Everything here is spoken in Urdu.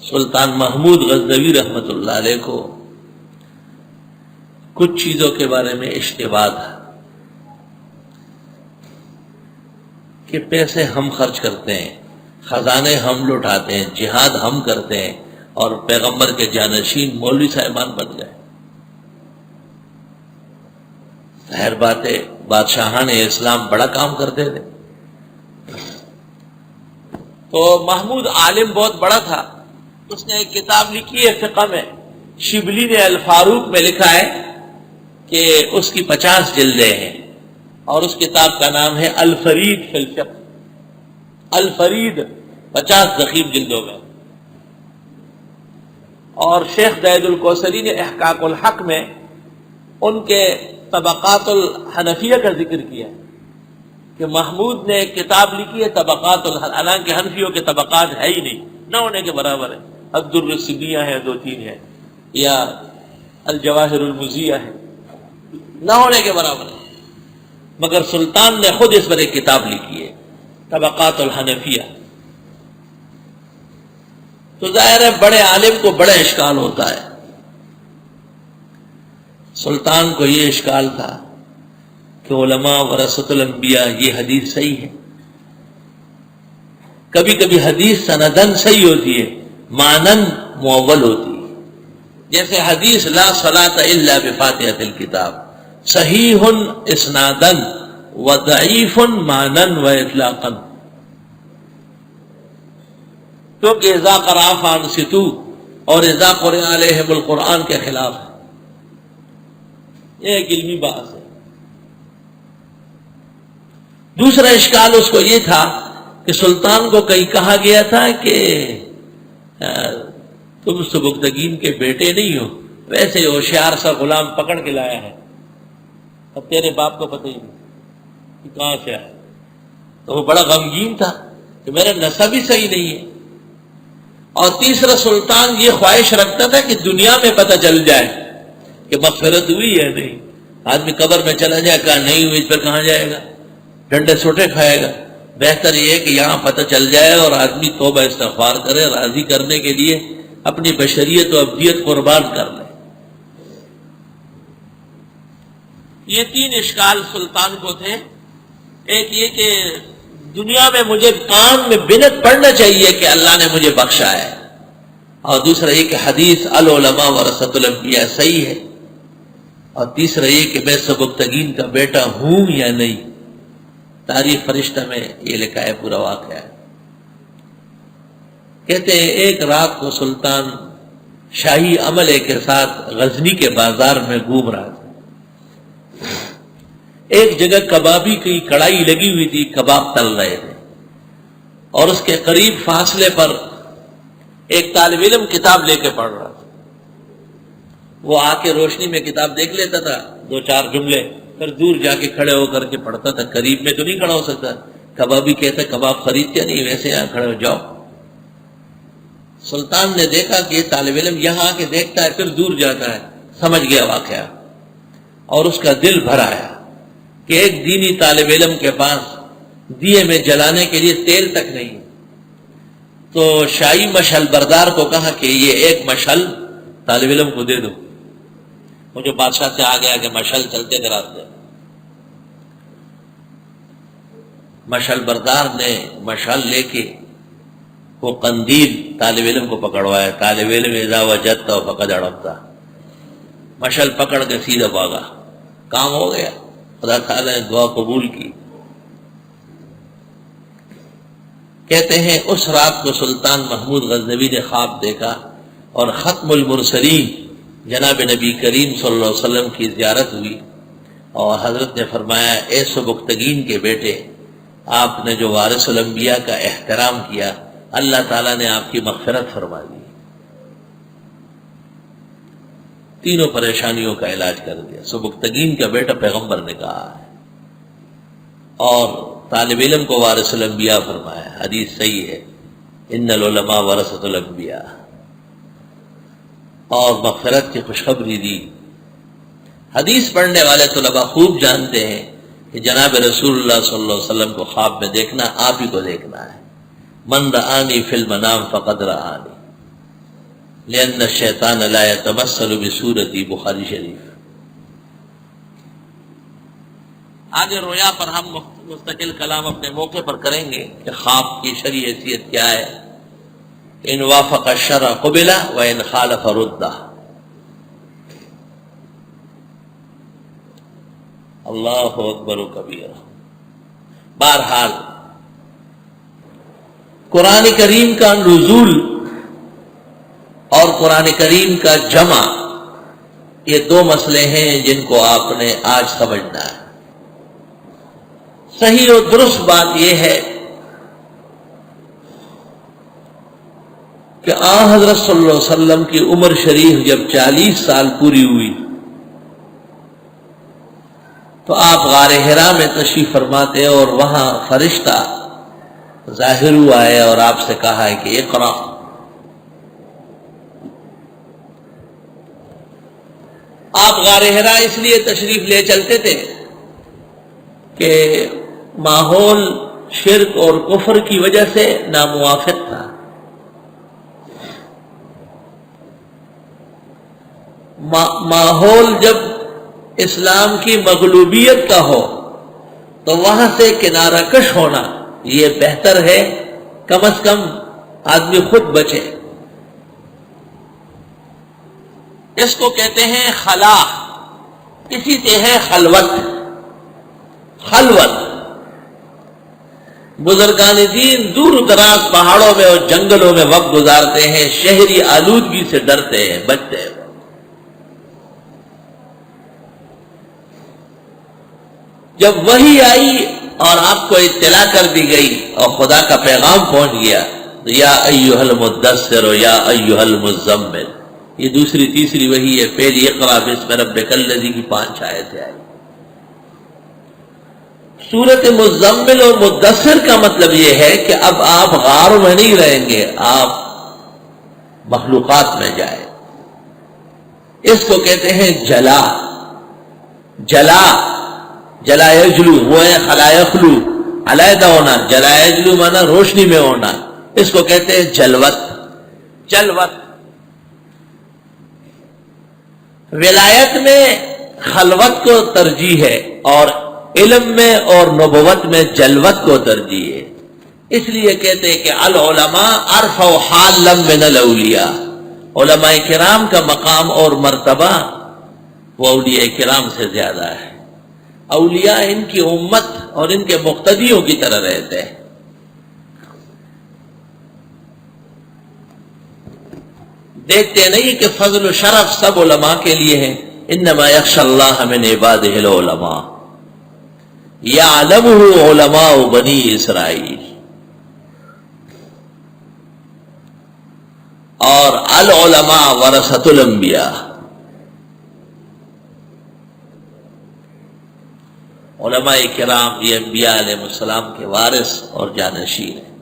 سلطان محمود غزنوی رحمۃ اللہ علیہ کو کچھ چیزوں کے بارے میں اشتباہ تھا کہ پیسے ہم خرچ کرتے ہیں، خزانے ہم لوٹاتے ہیں، جہاد ہم کرتے ہیں، اور پیغمبر کے جانشین مولوی صاحبان بن گئے۔ ظاہر بات ہے بادشاہان اسلام بڑا کام کرتے تھے۔ تو محمود عالم بہت بڑا تھا، اس نے ایک کتاب لکھی ہے فقہ میں، شبلی نے الفاروق میں لکھا ہے کہ اس کی 50 جلدیں ہیں، اور اس کتاب کا نام ہے الفرید فی الفقہ۔ الفرید 50 ضخیم جلدوں میں۔ اور شیخ زید الکوثری نے احقاق الحق میں ان کے طبقات الحنفیہ کا ذکر کیا کہ محمود نے ایک کتاب لکھی ہے طبقات حالانکہ حنفیوں کے طبقات ہے ہی نہیں، نہ ہونے کے برابر ہے۔ الدرالسنیہ ہے، 2-3 ہے، یا الجواہر المزیہ ہے، نہ ہونے کے برابر ہے، مگر سلطان نے خود اس پر ایک کتاب لکھی ہے طبقات الحنفیہ۔ تو ظاہر ہے بڑے عالم کو بڑا اشکال ہوتا ہے۔ سلطان کو یہ اشکال تھا کہ علماء ورثۃ الانبیاء، یہ حدیث صحیح ہے۔ کبھی کبھی حدیث سندن صحیح ہوتی ہے، معنن مؤول ہوتی ہے، جیسے حدیث لا صلاۃ الا بفاتحۃ الکتاب، صحیح اسنادن و ضعیف معنن و اطلاقا، کیونکہ اذا قرأ فانصتوا اور اذا قرئ علیہم القرآن کے خلاف ہے۔ یہ ایک علمی بحث ہے۔ دوسرا اشکال اس کو یہ تھا کہ سلطان کو کہیں کہا گیا تھا کہ تم سبکتگین کے بیٹے نہیں ہو، ویسے ہوشیار سا غلام پکڑ کے لایا ہے، اب تیرے باپ کو پتہ ہی نہیں کہ کہاں سے آیا۔ تو وہ بڑا غمگین تھا کہ میرا نسب ہی صحیح نہیں ہے۔ اور تیسرا سلطان یہ خواہش رکھتا تھا کہ دنیا میں پتہ چل جائے کہ مغفرت ہوئی ہے نہیں۔ آدمی قبر میں چلا جائے، کہا نہیں ہوئی، اس پر کہاں جائے گا، ڈنڈے سوٹے کھائے گا۔ بہتر یہ ہے کہ یہاں پتہ چل جائے اور آدمی توبہ استغفار کرے، راضی کرنے کے لیے اپنی بشریت و ابدیت قربان کر لے۔ یہ 3 اشکال سلطان کو تھے۔ ایک یہ کہ دنیا میں مجھے کام میں بنت پڑنا چاہیے کہ اللہ نے مجھے بخشا ہے، اور دوسرا یہ کہ حدیث العلماء ورثۃ الانبیاء صحیح ہے، اور تیسرا یہ کہ میں سبکتگین کا بیٹا ہوں یا نہیں۔ تاریخ فرشتہ میں یہ لکھا ہے پورا واقعہ ہے۔ کہتے ہیں ایک رات کو سلطان شاہی عملے کے ساتھ غزنی کے بازار میں گھوم رہا تھا۔ ایک جگہ کبابی کی کڑائی لگی ہوئی تھی، کباب تل رہے تھے، اور اس کے قریب فاصلے پر ایک طالب علم کتاب لے کے پڑھ رہا تھا۔ وہ آ کے روشنی میں کتاب دیکھ لیتا تھا، 2-4 جملے، پھر دور جا کے کھڑے ہو کر کے پڑھتا تھا، قریب میں تو نہیں کھڑا ہو سکتا۔ کبابی کہتا کباب خریدتے نہیں، ویسے یہاں کھڑے ہو جاؤ۔ سلطان نے دیکھا کہ یہ طالب علم یہاں آ کے دیکھتا ہے پھر دور جاتا ہے، سمجھ گیا واقعہ، اور اس کا دل بھر آیا کہ ایک دینی طالب علم کے پاس دیے میں جلانے کے لیے تیل تک نہیں۔ تو شاہی مشعل بردار کو کہا کہ یہ ایک مشعل طالب علم کو دے دو۔ وہ جو بادشاہ سے آ گیا کہ مشعل چلتے تھے راستے، مشعل بردار نے مشعل لے کے وہ قندیل طالب علم کو پکڑوایا۔ طالب علم اذا وجدت فقد اڑپتا، مشعل پکڑ کے سیدھا بھاگا، کام ہو گیا، خدا تعالیٰ نے دعا قبول کی۔ کہتے ہیں اس رات کو سلطان محمود غزنوی نے خواب دیکھا، اور ختم المرسلین جناب نبی کریم صلی اللہ علیہ وسلم کی زیارت ہوئی، اور حضرت نے فرمایا اے سبکتگین کے بیٹے، آپ نے جو وارث الانبیاء کا احترام کیا، اللہ تعالیٰ نے آپ کی مغفرت فرما دی، تینوں پریشانیوں کا علاج کر دیا۔ سبکتگین کا بیٹا پیغمبر نے کہا ہے، اور طالب علم کو وارث الانبیاء فرمایا، حدیث صحیح ہے، ان العلماء ورثۃ الانبیاء، اور مغفرت کی خوشخبری دی۔ حدیث پڑھنے والے طلباء خوب جانتے ہیں کہ جناب رسول اللہ صلی اللہ علیہ وسلم کو خواب میں دیکھنا آپ ہی کو دیکھنا ہے۔ من رآنی فی المنام فقد رآنی، لأن الشیطان لا يتمثل بصورتی، بخاری شریف۔ آگے رویا پر ہم مستقل کلام اپنے موقع پر کریں گے کہ خواب کی شرعی حیثیت کیا ہے۔ ان وافق الشرع قبل و ان خالف رد۔ اللہ اکبر و کبیر۔ بہرحال قرآن کریم کا نزول اور قرآن کریم کا جمع، یہ دو مسئلے ہیں جن کو آپ نے آج سمجھنا ہے۔ صحیح و درست بات یہ ہے کہ آن حضرت صلی اللہ علیہ وسلم کی عمر شریف جب 40 سال پوری ہوئی تو آپ غار حرا میں تشریف فرماتے ہیں، اور وہاں فرشتہ ظاہر ہوا ہے اور آپ سے کہا ہے کہ اقرا۔ آپ غار حرا اس لیے تشریف لے چلتے تھے کہ ماحول شرک اور کفر کی وجہ سے ناموافق تھا۔ ماحول جب اسلام کی مغلوبیت کا ہو تو وہاں سے کنارہ کش ہونا یہ بہتر ہے، کم از کم آدمی خود بچے۔ اس کو کہتے ہیں خلا، اسی سے ہے خلوت۔ خلوت بزرگان دین دور دراز پہاڑوں میں اور جنگلوں میں وقت گزارتے ہیں، شہری آلودگی سے ڈرتے ہیں، بچتے ہیں۔ جب وحی آئی اور آپ کو اطلاع کر دی گئی اور خدا کا پیغام پہنچ گیا تو یا ایھا المدثر و یا ایھا المزمل، یہ دوسری تیسری وحی ہے۔ پہلی اقرا باسم ربک الذی کی 5 آیتیں آئی۔ سورت مزمل اور مدثر کا مطلب یہ ہے کہ اب آپ غار میں نہیں رہیں گے، آپ مخلوقات میں جائیں۔ اس کو کہتے ہیں جلا۔ جلا، جلا یجلو، وہ ہے خلا یخلو، علیحدہ ہونا۔ جلا یجلو مانا روشنی میں ہونا، اس کو کہتے ہیں جلوت۔ جلوت ولایت میں خلوت کو ترجیح ہے، اور علم میں اور نبوت میں جلوت کو ترجیح ہے۔ اس لیے کہتے ہیں کہ العلماء ارفع حالا من الاولیاء، علماء کرام کا مقام اور مرتبہ وہ اولیاء کرام سے زیادہ ہے۔ اولیاء ان کی امت اور ان کے مقتدیوں کی طرح رہتے ہیں۔ دیکھتے نہیں کہ فضل و شرف سب علماء کے لیے ہیں۔ انما یخشی اللہ من عبادہ العلماء یعلمہ علماء بنی اسرائیل۔ اور العلماء ورثۃ الانبیاء، علماء کرام یہ انبیاء علیہ السلام کے وارث اور جانشین ہیں۔